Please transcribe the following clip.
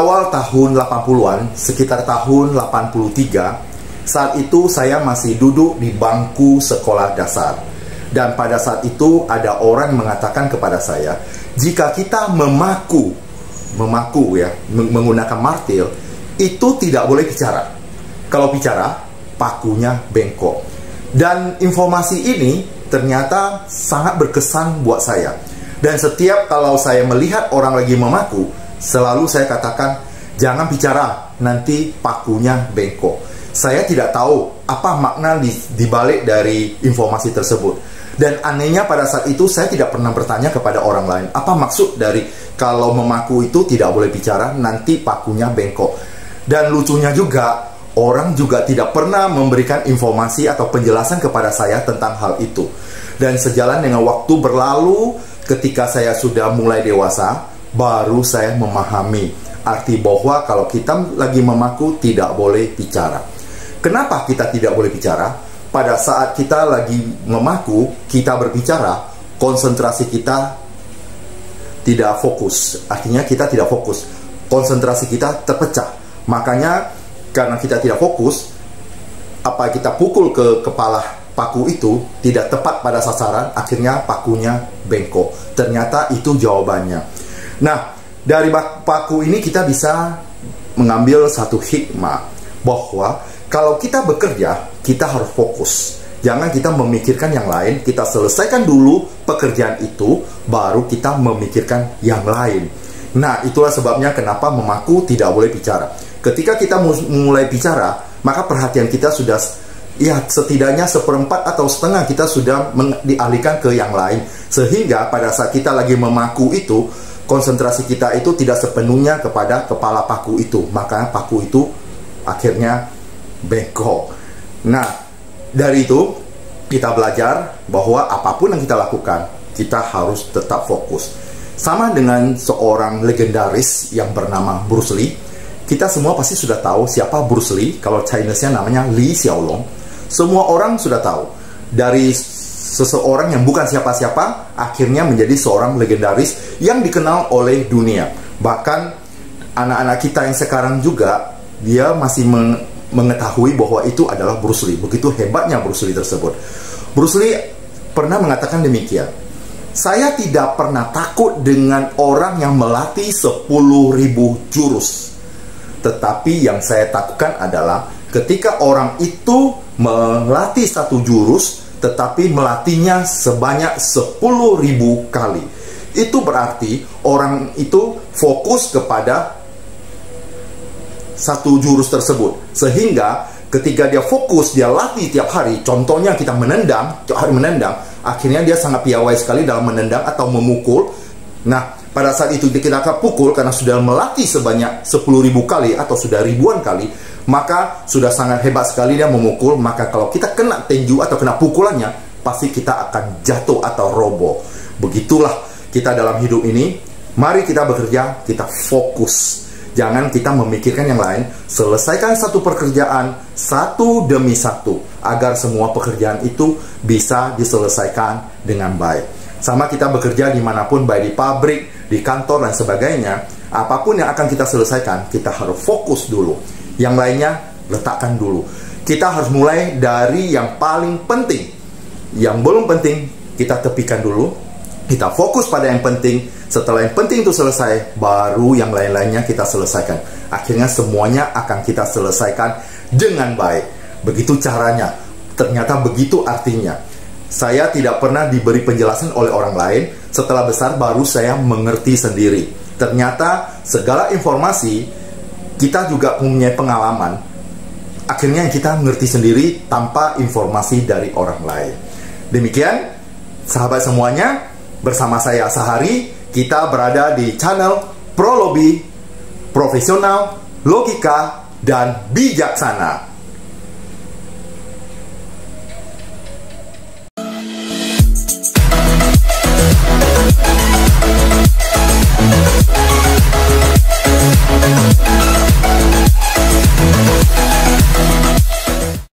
awal tahun 80-an, sekitar tahun 83, saat itu saya masih duduk di bangku sekolah dasar. Dan pada saat itu ada orang mengatakan kepada saya, jika kita memaku ya, menggunakan martil, itu tidak boleh bicara. Kalau bicara, pakunya bengkok. Dan informasi ini ternyata sangat berkesan buat saya. Dan setiap kalau saya melihat orang lagi memaku, selalu saya katakan, jangan bicara, nanti pakunya bengkok. Saya tidak tahu apa makna dibalik dari informasi tersebut. Dan anehnya pada saat itu saya tidak pernah bertanya kepada orang lain, apa maksud dari kalau memaku itu tidak boleh bicara, nanti pakunya bengkok. Dan lucunya juga, orang juga tidak pernah memberikan informasi atau penjelasan kepada saya tentang hal itu. Dan sejalan dengan waktu berlalu, ketika saya sudah mulai dewasa, baru saya memahami arti bahwa kalau kita lagi memaku tidak boleh bicara. Kenapa kita tidak boleh bicara? Pada saat kita lagi memaku, kita berbicara, konsentrasi kita tidak fokus. Artinya kita tidak fokus, konsentrasi kita terpecah. Makanya karena kita tidak fokus, apa kita pukul ke kepala paku itu tidak tepat pada sasaran, akhirnya pakunya bengkok. Ternyata itu jawabannya. Nah, dari paku ini kita bisa mengambil satu hikmah bahwa kalau kita bekerja, kita harus fokus. Jangan kita memikirkan yang lain, kita selesaikan dulu pekerjaan itu, baru kita memikirkan yang lain. Nah, itulah sebabnya kenapa memaku tidak boleh bicara. Ketika kita mulai bicara, maka perhatian kita sudah, ya setidaknya seperempat atau setengah kita sudah dialihkan ke yang lain. Sehingga pada saat kita lagi memaku itu, konsentrasi kita itu tidak sepenuhnya kepada kepala paku itu. Maka paku itu akhirnya bengkok. Nah, dari itu kita belajar bahwa apapun yang kita lakukan, kita harus tetap fokus. Sama dengan seorang legendaris yang bernama Bruce Lee. Kita semua pasti sudah tahu siapa Bruce Lee. Kalau Chinese-nya namanya Lee Hsiao-long. Semua orang sudah tahu. Dari seseorang yang bukan siapa-siapa, akhirnya menjadi seorang legendaris yang dikenal oleh dunia. Bahkan anak-anak kita yang sekarang juga, dia masih mengetahui bahwa itu adalah Bruce Lee. Begitu hebatnya Bruce Lee tersebut. Bruce Lee pernah mengatakan demikian, saya tidak pernah takut dengan orang yang melatih 10.000 jurus. Tetapi yang saya takutkan adalah ketika orang itu melatih satu jurus, tetapi melatihnya sebanyak 10.000 kali. Itu berarti orang itu fokus kepada satu jurus tersebut, sehingga ketika dia fokus, dia latih tiap hari. Contohnya kita menendang, tiap hari menendang, akhirnya dia sangat piawai sekali dalam menendang atau memukul. Nah, pada saat itu kita akan pukul karena sudah melatih sebanyak 10.000 kali atau sudah ribuan kali, maka sudah sangat hebat sekali dia memukul. Maka kalau kita kena tinju atau kena pukulannya, pasti kita akan jatuh atau roboh. Begitulah kita dalam hidup ini. Mari kita bekerja, kita fokus. Jangan kita memikirkan yang lain. Selesaikan satu pekerjaan satu demi satu, agar semua pekerjaan itu bisa diselesaikan dengan baik. Sama kita bekerja dimanapun, baik di pabrik, di kantor dan sebagainya. Apapun yang akan kita selesaikan, kita harus fokus dulu. Yang lainnya letakkan dulu. Kita harus mulai dari yang paling penting. Yang belum penting kita tepikan dulu. Kita fokus pada yang penting. Setelah yang penting itu selesai, baru yang lain-lainnya kita selesaikan. Akhirnya semuanya akan kita selesaikan dengan baik. Begitu caranya. Ternyata begitu artinya. Saya tidak pernah diberi penjelasan oleh orang lain. Setelah besar baru saya mengerti sendiri. Ternyata segala informasi kita juga punya pengalaman. Akhirnya kita mengerti sendiri tanpa informasi dari orang lain. Demikian, sahabat semuanya, bersama saya Sahari. Kita berada di channel Prolobi, profesional, logika, dan bijaksana.